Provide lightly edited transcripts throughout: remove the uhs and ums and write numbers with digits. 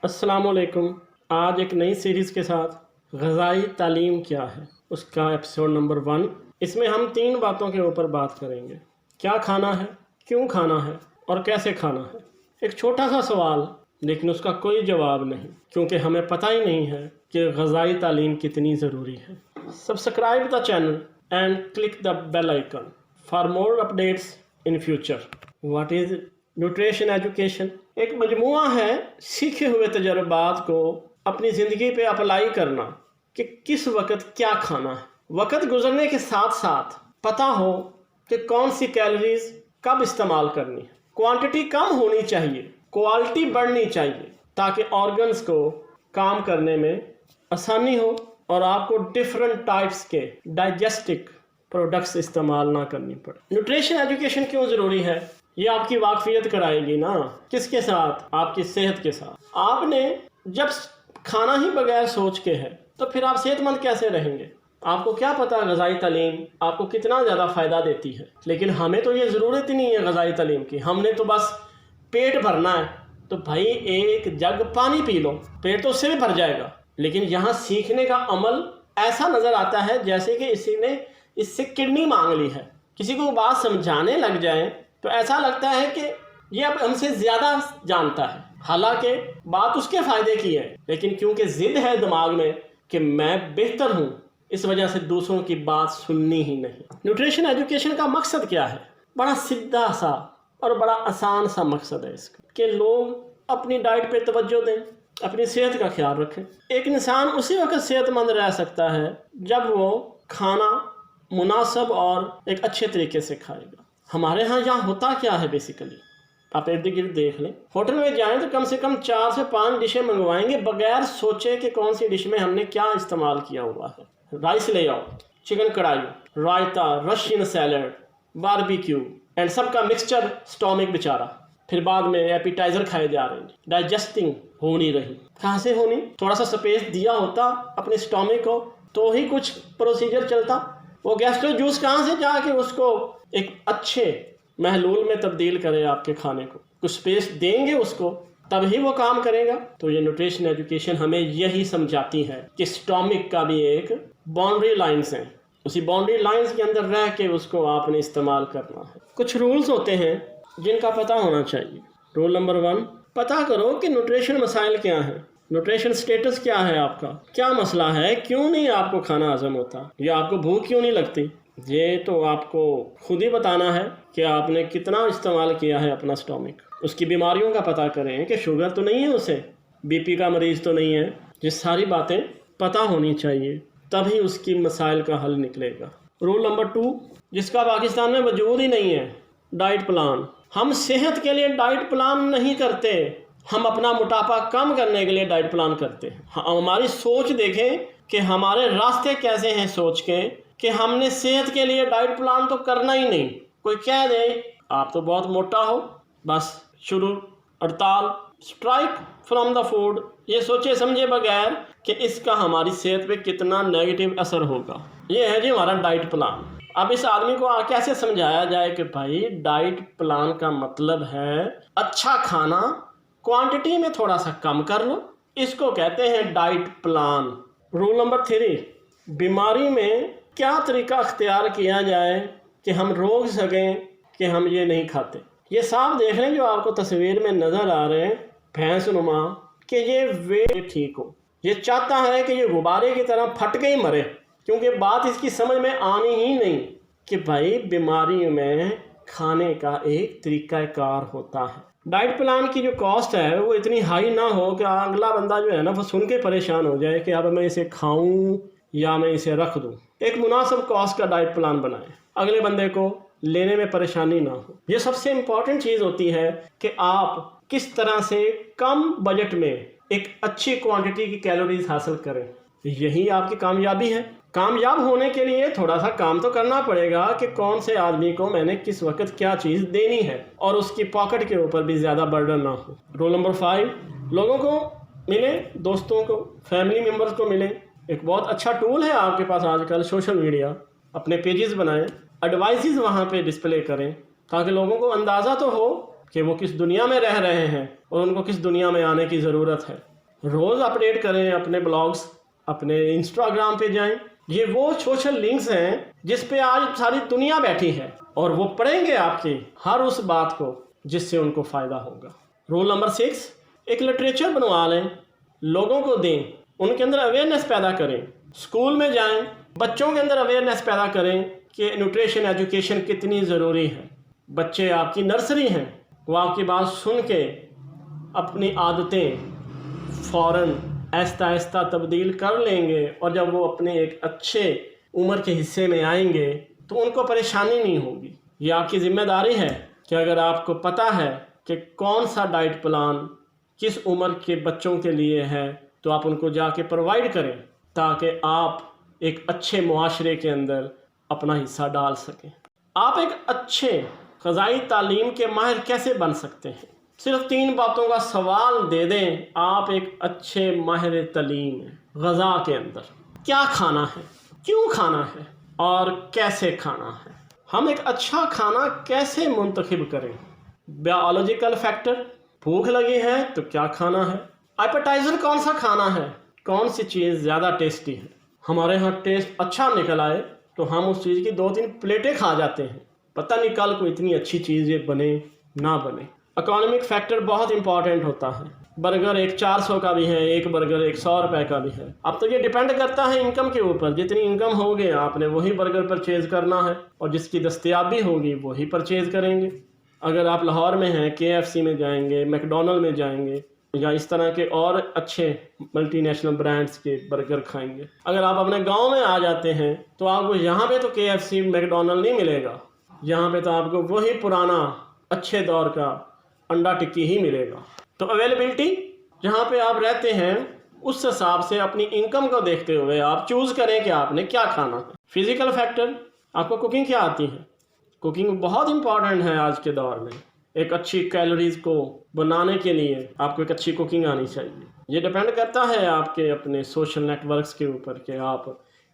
السلام علیکم۔ آج ایک نئی سیریز کے ساتھ غذائی تعلیم کیا ہے اس کا ایپیسوڈ نمبر 1۔ اس میں ہم 3 باتوں کے اوپر بات کریں گے: کیا کھانا ہے، کیوں کھانا ہے، اور کیسے کھانا ہے۔ ایک چھوٹا سا سوال، لیکن اس کا کوئی جواب نہیں، کیونکہ ہمیں پتہ ہی نہیں ہے کہ غذائی تعلیم کتنی ضروری ہے۔ Subscribe the channel and click the bell icon for more updates in future. What is nutrition education? ایک مجموعہ ہے سیکھے ہوئے تجربات کو اپنی زندگی پہ اپلائی کرنا کہ کس وقت کیا کھانا ہے۔ وقت گزرنے کے ساتھ ساتھ پتہ ہو کہ کون سی کیلوریز کب استعمال کرنی ہے۔ کوانٹٹی کم ہونی چاہیے، کوالٹی بڑھنی چاہیے، تاکہ آرگنز کو کام کرنے میں آسانی ہو اور آپ کو ڈفرینٹ ٹائپس کے ڈائجسٹک پروڈکٹس استعمال نہ کرنی پڑے۔ نیوٹریشن ایجوکیشن کیوں ضروری ہے؟ یہ آپ کی واقفیت کرائے گی نا، کس کے ساتھ؟ آپ کی صحت کے ساتھ۔ آپ نے جب کھانا ہی بغیر سوچ کے ہے تو پھر آپ صحت مند کیسے رہیں گے؟ آپ کو کیا پتہ غذائی تعلیم آپ کو کتنا زیادہ فائدہ دیتی ہے؟ لیکن ہمیں تو یہ ضرورت ہی نہیں ہے غذائی تعلیم کی، ہم نے تو بس پیٹ بھرنا ہے۔ تو بھائی ایک جگ پانی پی لو، پیٹ تو اس سے بھی بھر جائے گا۔ لیکن یہاں سیکھنے کا عمل ایسا نظر آتا ہے جیسے کہ اسی نے اس سے کڈنی مانگ لی ہے۔ کسی کو بات سمجھانے لگ جائیں تو ایسا لگتا ہے کہ یہ اب ہم سے زیادہ جانتا ہے، حالانکہ بات اس کے فائدے کی ہے، لیکن کیونکہ ضد ہے دماغ میں کہ میں بہتر ہوں، اس وجہ سے دوسروں کی بات سننی ہی نہیں۔ نیوٹریشن ایجوکیشن کا مقصد کیا ہے؟ بڑا سیدھا سا اور بڑا آسان سا مقصد ہے اس کا، کہ لوگ اپنی ڈائٹ پہ توجہ دیں، اپنی صحت کا خیال رکھیں۔ ایک انسان اسی وقت صحت مند رہ سکتا ہے جب وہ کھانا مناسب اور ایک اچھے طریقے سے کھائے گا۔ ہمارے ہاں یہاں ہوتا کیا ہے بیسیکلی، آپ ارد گرد دیکھ لیں، ہوٹل میں جائیں تو کم سے کم 4 سے 5 ڈشیں منگوائیں گے بغیر سوچے کہ کون سی ڈش میں ہم نے کیا استعمال کیا ہوا ہے۔ رائس لے آؤ، chicken karahi, raita, Russian salad, barbecue, and سب کا مکسچر سٹومک بیچارہ۔ پھر بعد میں ایپیٹائزر کھائے جا رہے ہیں، ڈائجسٹنگ ہو نہیں رہی۔ کہاں سے ہونی؟ تھوڑا سا سپیس دیا ہوتا اپنے سٹومک کو تو ہی کچھ پروسیجر چلتا۔ وہ گیسٹرو جوس کہاں سے جا کے اس کو ایک اچھے محلول میں تبدیل کرے آپ کے کھانے کو؟ کچھ سپیس دیں گے اس کو تب ہی وہ کام کرے گا۔ تو یہ نیوٹریشن ایجوکیشن ہمیں یہی سمجھاتی ہے کہ سٹومک کا بھی ایک باؤنڈری لائنز ہیں، اسی باؤنڈری لائنز کے اندر رہ کے اس کو آپ نے استعمال کرنا ہے۔ کچھ رولز ہوتے ہیں جن کا پتہ ہونا چاہیے۔ رول نمبر 1، پتہ کرو کہ نیوٹریشن مسائل کیا ہیں۔ نیوٹریشن سٹیٹس کیا ہے آپ کا؟ کیا مسئلہ ہے؟ کیوں نہیں آپ کو کھانا ہضم ہوتا، یا آپ کو بھوک کیوں نہیں لگتی؟ یہ تو آپ کو خود ہی بتانا ہے کہ آپ نے کتنا استعمال کیا ہے اپنا سٹومک۔ اس کی بیماریوں کا پتہ کریں کہ شوگر تو نہیں ہے اسے، بی پی کا مریض تو نہیں ہے۔ یہ ساری باتیں پتہ ہونی چاہیے، تبھی اس کی مسائل کا حل نکلے گا۔ رول نمبر 2، جس کا پاکستان میں وجود ہی نہیں ہے، ڈائٹ پلان۔ ہم صحت کے لیے ڈائٹ پلان نہیں کرتے، ہم اپنا موٹاپا کم کرنے کے لیے ڈائٹ پلان کرتے ہیں۔ ہماری سوچ دیکھیں کہ ہمارے راستے کیسے ہیں سوچ کے کہ ہم نے صحت کے لیے ڈائٹ پلان تو کرنا ہی نہیں۔ کوئی کہہ دے آپ تو بہت موٹا ہو، بس شروع ہڑتال، اسٹرائک فرام دا فوڈ، یہ سوچے سمجھے بغیر کہ اس کا ہماری صحت پہ کتنا نیگیٹو اثر ہوگا۔ یہ ہے جی ہمارا ڈائٹ پلان۔ اب اس آدمی کو کیسے سمجھایا جائے کہ بھائی ڈائٹ پلان کا مطلب ہے اچھا کھانا کوانٹٹی میں تھوڑا سا کم کر لو، اس کو کہتے ہیں ڈائٹ پلان۔ رول نمبر 3، بیماری میں کیا طریقہ اختیار کیا جائے کہ ہم روک سکیں کہ ہم یہ نہیں کھاتے۔ یہ صاف دیکھ لیں جو آپ کو تصویر میں نظر آ رہے ہیں، بھینس نما، کہ یہ ویٹ ٹھیک ہو۔ یہ چاہتا ہے کہ یہ غبارے کی طرح پھٹ کے ہی مرے، کیونکہ بات اس کی سمجھ میں آنی ہی نہیں کہ بھائی بیماری میں کھانے کا ایک طریقہ کار ہوتا ہے۔ ڈائٹ پلان کی جو کاسٹ ہے وہ اتنی ہائی نہ ہو کہ اگلا بندہ جو ہے نا وہ سن کے پریشان ہو جائے کہ اب میں اسے کھاؤں یا میں اسے رکھ دوں۔ ایک مناسب کاسٹ کا ڈائٹ پلان بنائیں، اگلے بندے کو لینے میں پریشانی نہ ہو۔ یہ سب سے امپورٹنٹ چیز ہوتی ہے کہ آپ کس طرح سے کم بجٹ میں ایک اچھی کوانٹٹی کی کیلوریز حاصل کریں، یہی آپ کی کامیابی ہے۔ کامیاب ہونے کے لیے تھوڑا سا کام تو کرنا پڑے گا کہ کون سے آدمی کو میں نے کس وقت کیا چیز دینی ہے، اور اس کی پاکٹ کے اوپر بھی زیادہ برڈن نہ ہو۔ رول نمبر 5، لوگوں کو ملیں، دوستوں کو، فیملی ممبرز کو ملیں۔ ایک بہت اچھا ٹول ہے آپ کے پاس آج کل سوشل میڈیا، اپنے پیجز بنائیں، ایڈوائزز وہاں پہ ڈسپلے کریں تاکہ لوگوں کو اندازہ تو ہو کہ وہ کس دنیا میں رہ رہے ہیں اور ان کو کس دنیا میں آنے کی ضرورت ہے۔ روز اپڈیٹ کریں اپنے بلاگز، اپنے انسٹاگرام پہ جائیں. یہ وہ سوشل لنکس ہیں جس پہ آج ساری دنیا بیٹھی ہے، اور وہ پڑھیں گے آپ کی ہر اس بات کو جس سے ان کو فائدہ ہوگا. رول نمبر 6، ایک لٹریچر بنوا لیں، لوگوں کو دیں، ان کے اندر اویئرنیس پیدا کریں. اسکول میں جائیں، بچوں کے اندر اویئرنیس پیدا کریں کہ نیوٹریشن ایجوکیشن کتنی ضروری ہے. بچے آپ کی نرسری ہیں، وہ آپ کی بات سن کے اپنی عادتیں فوراً آہستہ آہستہ تبدیل کر لیں گے، اور جب وہ اپنے ایک اچھے عمر کے حصے میں آئیں گے تو ان کو پریشانی نہیں ہوگی. یہ آپ کی ذمہ داری ہے کہ اگر آپ کو پتہ ہے کہ کون سا ڈائٹ پلان کس عمر کے بچوں کے لیے ہے تو آپ ان کو جا کے پرووائڈ کریں، تاکہ آپ ایک اچھے معاشرے کے اندر اپنا حصہ ڈال سکیں. آپ ایک اچھے غذائی تعلیم کے ماہر کیسے بن سکتے ہیں؟ صرف 3 باتوں کا سوال دے دیں، آپ ایک اچھے ماہر تعلیم ہیں. غذا کے اندر کیا کھانا ہے، کیوں کھانا ہے، اور کیسے کھانا ہے. ہم ایک اچھا کھانا کیسے منتخب کریں؟ بیولوجیکل فیکٹر، بھوک لگی ہے تو کیا کھانا ہے. ایپیٹائزر کون سا کھانا ہے، کون سی چیز زیادہ ٹیسٹی ہے. ہمارے ہاں ٹیسٹ اچھا نکل آئے تو ہم اس چیز کی 2-3 پلیٹیں کھا جاتے ہیں، پتہ نہیں کل کو اتنی اچھی چیز یہ بنے نہ بنے. اکانومک فیکٹر بہت امپورٹنٹ ہوتا ہے. برگر ایک 400 کا بھی ہے، ایک برگر 100 روپے کا بھی ہے. اب تو یہ ڈیپینڈ کرتا ہے انکم کے اوپر. جتنی انکم ہوگی آپ نے وہی برگر پرچیز کرنا ہے، اور جس کی دستیابی ہوگی وہی پرچیز کریں گے. اگر آپ لاہور میں ہیں، KFC میں جائیں گے، میک ڈونلڈ میں جائیں گے، یا اس طرح کے اور اچھے ملٹی نیشنل برانڈز کے برگر کھائیں گے. اگر آپ اپنے گاؤں میں آ جاتے ہیں تو آپ کو یہاں پہ تو KFC میک ڈونلڈ نہیں ملے گا. یہاں پہ تو آپ کو وہی پرانا اچھے دور کا انڈا ٹکی ہی ملے گا. تو اویلیبلٹی جہاں پہ آپ رہتے ہیں اس حساب سے اپنی انکم کو دیکھتے ہوئے آپ چوز کریں کہ آپ نے کیا کھانا ہے. فزیکل فیکٹر، آپ کو کوکنگ کیا آتی ہے. کوکنگ بہت امپورٹنٹ ہے آج کے دور میں. ایک اچھی کیلوریز کو بنانے کے لیے آپ کو ایک اچھی کوکنگ آنی چاہیے. یہ ڈیپینڈ کرتا ہے آپ کے اپنے سوشل نیٹ ورکس کے اوپر کہ آپ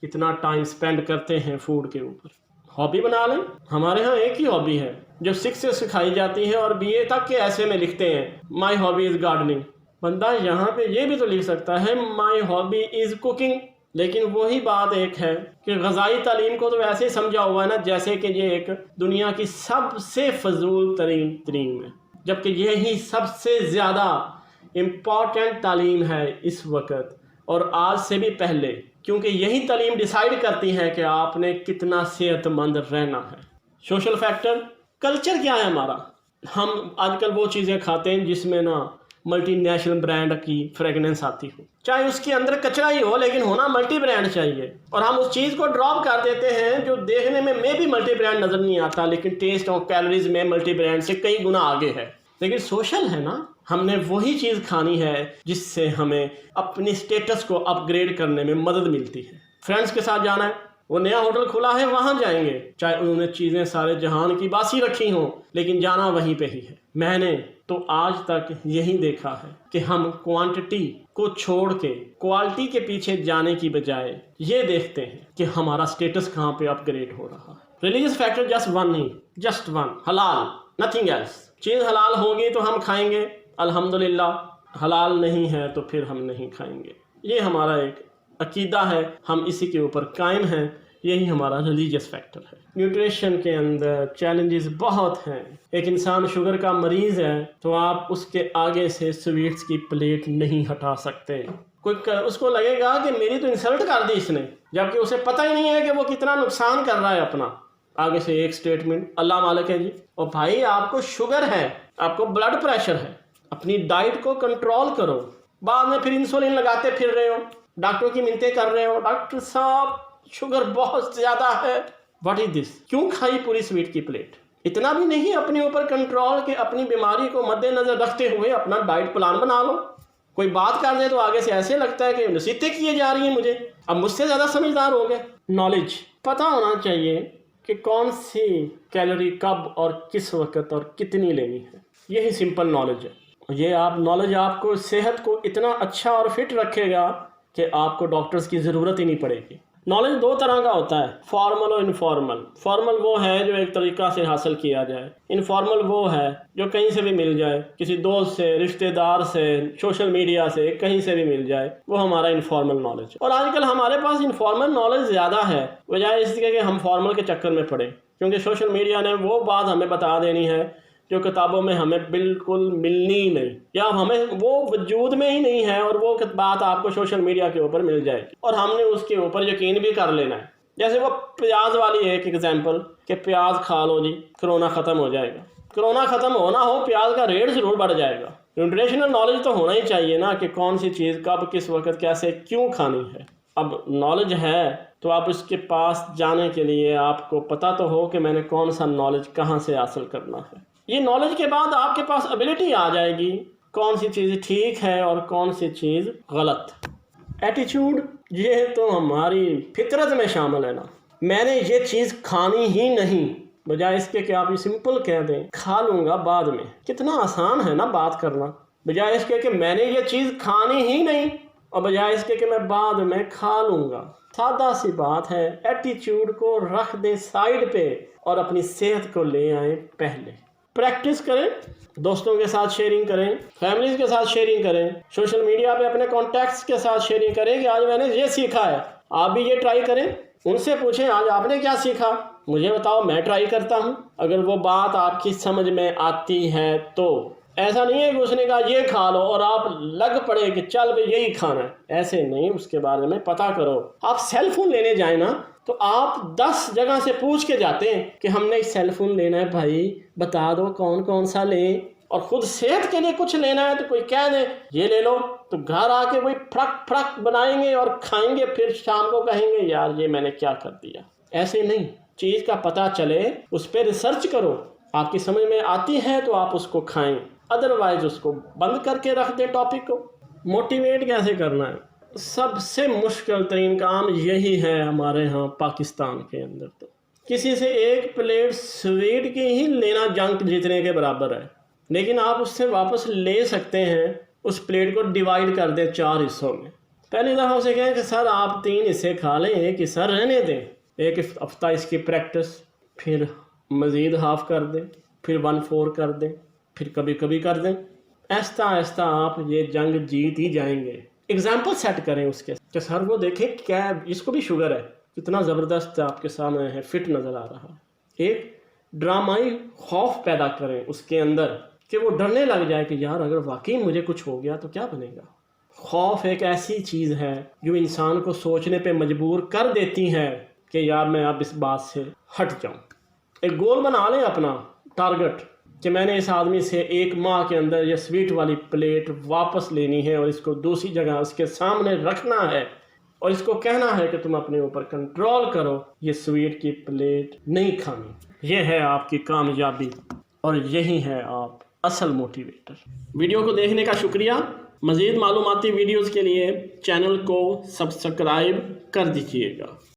کتنا ٹائم سپینڈ کرتے ہیں فوڈ کے اوپر. ہابی بنا لیں. ہمارے ہاں ایک ہی ہابی ہے جو 6 سے سکھائی جاتی ہے، اور BA تک کے ایسے میں لکھتے ہیں مائی ہابی از گارڈننگ. بندہ یہاں پہ یہ بھی تو لکھ سکتا ہے مائی ہابی از کوکنگ. لیکن وہی بات ایک ہے کہ غذائی تعلیم کو تو ویسے ہی سمجھا ہوا ہے نا جیسے کہ یہ ایک دنیا کی سب سے فضول ترین تعلیم ہے، جبکہ یہی سب سے زیادہ امپورٹنٹ تعلیم ہے اس وقت اور آج سے بھی پہلے، کیونکہ یہی تعلیم ڈیسائیڈ کرتی ہے کہ آپ نے کتنا صحت مند رہنا ہے. سوشل فیکٹر، کلچر کیا ہے ہمارا. ہم آج کل وہ چیزیں کھاتے ہیں جس میں نا ملٹی نیشنل برانڈ کی فریگننس آتی ہو، چاہے اس کے اندر کچرا ہی ہو لیکن ہونا ملٹی برانڈ چاہیے. اور ہم اس چیز کو ڈراپ کر دیتے ہیں جو دیکھنے میں بھی ملٹی برانڈ نظر نہیں آتا لیکن ٹیسٹ اور کیلوریز میں ملٹی برانڈ سے کئی گنا آگے ہے. لیکن سوشل ہے نا، ہم نے وہی چیز کھانی ہے جس سے ہمیں اپنی سٹیٹس کو اپ گریڈ کرنے میں مدد ملتی ہے. فرینڈس کے ساتھ جانا ہے، وہ نیا ہوٹل کھلا ہے وہاں جائیں گے، چاہے انہوں نے چیزیں سارے جہان کی باسی رکھی ہوں لیکن جانا وہیں پہ ہی ہے. میں نے تو آج تک یہی دیکھا ہے کہ ہم کوانٹٹی کو چھوڑ کے کوالٹی کے پیچھے جانے کی بجائے یہ دیکھتے ہیں کہ ہمارا سٹیٹس کہاں پہ اپ گریڈ ہو رہا ہے. ریلیجس فیکٹر جسٹ ون ہی، جسٹ ون، حلال، نتھنگ ایلس. چیز حلال ہوگی تو ہم کھائیں گے الحمدللہ، حلال نہیں ہے تو پھر ہم نہیں کھائیں گے. یہ ہمارا ایک عقیدہ ہے، ہم اسی کے اوپر قائم ہیں. یہی ہمارا ریلیجس فیکٹر ہے. نیوٹریشن کے اندر چیلنجز بہت ہیں. ایک انسان شوگر کا مریض ہے تو آپ اس کے آگے سے سویٹس کی پلیٹ نہیں ہٹا سکتے. کوئی اس کو لگے گا کہ میری تو انسلٹ کر دی اس نے، جبکہ اسے پتہ ہی نہیں ہے کہ وہ کتنا نقصان کر رہا ہے اپنا. آگے سے ایک سٹیٹمنٹ اللہ مالک ہے جی. اور بھائی آپ کو شوگر ہے، آپ کو بلڈ پریشر ہے، اپنی ڈائٹ کو کنٹرول کرو. بعد میں پھر انسولین لگاتے پھر رہے ہو، ڈاکٹر کی منتیں کر رہے ہو، ڈاکٹر صاحب شوگر بہت زیادہ ہے. واٹ از دس؟ کیوں کھائی پوری سویٹ کی پلیٹ؟ اتنا بھی نہیں اپنے اوپر کنٹرول کہ اپنی بیماری کو مد نظر رکھتے ہوئے اپنا ڈائٹ پلان بنا لو. کوئی بات کر دے تو آگے سے ایسے لگتا ہے کہ نصیحتیں کیے جا رہی ہیں مجھے. اب مجھ سے زیادہ سمجھدار ہو گئے. نالج، پتہ ہونا چاہیے کہ کون سی کیلوری کب اور کس وقت اور کتنی لینی ہے. یہی سمپل نالج ہے. یہ نالج آپ کو صحت کو اتنا اچھا اور فٹ رکھے گا کہ آپ کو ڈاکٹرز کی ضرورت ہی نہیں پڑے گی. نالج دو طرح کا ہوتا ہے، فارمل اور انفارمل۔ فارمل وہ ہے جو ایک طریقہ سے حاصل کیا جائے، انفارمل وہ ہے جو کہیں سے بھی مل جائے، کسی دوست سے، رشتہ دار سے، سوشل میڈیا سے، کہیں سے بھی مل جائے، وہ ہمارا انفارمل نالج۔ اور آج کل ہمارے پاس انفارمل نالج زیادہ ہے بجائے اس کے کہ ہم فارمل کے چکر میں پڑیں، کیونکہ سوشل میڈیا نے وہ بات ہمیں بتا دینی ہے جو کتابوں میں ہمیں بالکل ملنی ہی نہیں، یا ہمیں وہ وجود میں ہی نہیں ہے، اور وہ بات آپ کو سوشل میڈیا کے اوپر مل جائے گی اور ہم نے اس کے اوپر یقین بھی کر لینا ہے۔ جیسے وہ پیاز والی ایک ایگزامپل کہ پیاز کھا لو جی کرونا ختم ہو جائے گا۔ کرونا ختم ہونا ہو، پیاز کا ریٹ ضرور بڑھ جائے گا۔ نیوٹریشنل نالج تو ہونا ہی چاہیے نا کہ کون سی چیز کب کس وقت کیسے کیوں کھانی ہے۔ اب نالج ہے تو آپ اس کے پاس جانے کے لیے آپ کو پتہ تو ہو کہ میں نے کون سا نالج کہاں سے حاصل کرنا ہے۔ یہ نالج کے بعد آپ کے پاس ابیلٹی آ جائے گی کون سی چیز ٹھیک ہے اور کون سی چیز غلط۔ ایٹیچیوڈ یہ تو ہماری فطرت میں شامل ہے نا، میں نے یہ چیز کھانی ہی نہیں، بجائے اس کے کہ آپ یہ سمپل کہہ دیں کھا لوں گا بعد میں۔ کتنا آسان ہے نا بات کرنا، بجائے اس کے کہ میں نے یہ چیز کھانی ہی نہیں، اور بجائے اس کے کہ میں بعد میں کھا لوں گا۔ سادہ سی بات ہے، ایٹیچیوڈ کو رکھ دیں سائیڈ پہ اور اپنی صحت کو لے آئیں پہلے۔ پریکٹس کریں، دوستوں کے ساتھ شیئرنگ کریں، فیملیز کے ساتھ شیئرنگ کریں، سوشل میڈیا پہ اپنے کانٹیکٹس کے ساتھ شیئرنگ کریں کہ آج میں نے یہ سیکھا ہے، آپ بھی یہ ٹرائی کریں۔ ان سے پوچھیں آج آپ نے کیا سیکھا، مجھے بتاؤ، میں ٹرائی کرتا ہوں۔ اگر وہ بات آپ کی سمجھ میں آتی ہے تو ایسا نہیں ہے کہ اس نے کہا یہ کھا لو اور آپ لگ پڑے کہ چل بھائی یہی کھانا ہے، ایسے نہیں، اس کے بارے میں پتہ کرو۔ آپ سیل فون لینے جائیں نا تو آپ 10 جگہ سے پوچھ کے جاتے ہیں کہ ہم نے سیل فون لینا ہے، بھائی بتا دو کون کون سا لیں، اور خود صحت کے لیے کچھ لینا ہے تو کوئی کہہ دے یہ لے لو، تو گھر آ کے وہی پھڑک پھڑک بنائیں گے اور کھائیں گے، پھر شام کو کہیں گے یار یہ میں نے کیا کر دیا۔ ایسے نہیں، چیز کا پتہ چلے، اس پہ ریسرچ کرو، آپ کی سمجھ میں آتی ہے تو آپ اس کو کھائیں، ادروائز اس کو بند کر کے رکھ دیں ٹاپک کو۔ موٹیویٹ کیسے کرنا ہے؟ سب سے مشکل ترین کام یہی ہے ہمارے ہاں پاکستان کے اندر، تو کسی سے ایک پلیٹ سویٹ کی ہی لینا جنک جیتنے کے برابر ہے، لیکن آپ اس سے واپس لے سکتے ہیں۔ اس پلیٹ کو ڈیوائیڈ کر دیں 4 حصوں میں۔ پہلی دفعہ اسے کہیں کہ سر آپ 3 حصے کھا لیں، ایک حصہ رہنے دیں، ایک ہفتہ اس کی پریکٹس، پھر مزید ہاف کر دیں، پھر 1/4 کر دیں، پھر کبھی کبھی کر دیں۔ آہستہ آہستہ آپ یہ جنگ جیت ہی جائیں گے۔ ایگزامپل سیٹ کریں اس کے کہ سر وہ دیکھیں کیا اس کو بھی شوگر ہے، کتنا زبردست آپ کے سامنے ہے، فٹ نظر آ رہا ہے۔ ایک ڈرامائی خوف پیدا کریں اس کے اندر کہ وہ ڈرنے لگ جائے کہ یار اگر واقعی مجھے کچھ ہو گیا تو کیا بنے گا۔ خوف ایک ایسی چیز ہے جو انسان کو سوچنے پہ مجبور کر دیتی ہے کہ یار میں اب اس بات سے ہٹ جاؤں۔ ایک گول بنا لیں اپنا، ٹارگٹ، کہ میں نے اس آدمی سے 1 ماہ کے اندر یہ سویٹ والی پلیٹ واپس لینی ہے اور اس کو دوسری جگہ اس کے سامنے رکھنا ہے اور اس کو کہنا ہے کہ تم اپنے اوپر کنٹرول کرو، یہ سویٹ کی پلیٹ نہیں کھانی۔ یہ ہے آپ کی کامیابی اور یہی ہے آپ اصل موٹیویٹر۔ ویڈیو کو دیکھنے کا شکریہ۔ مزید معلوماتی ویڈیوز کے لیے چینل کو سبسکرائب کر دیجیے گا۔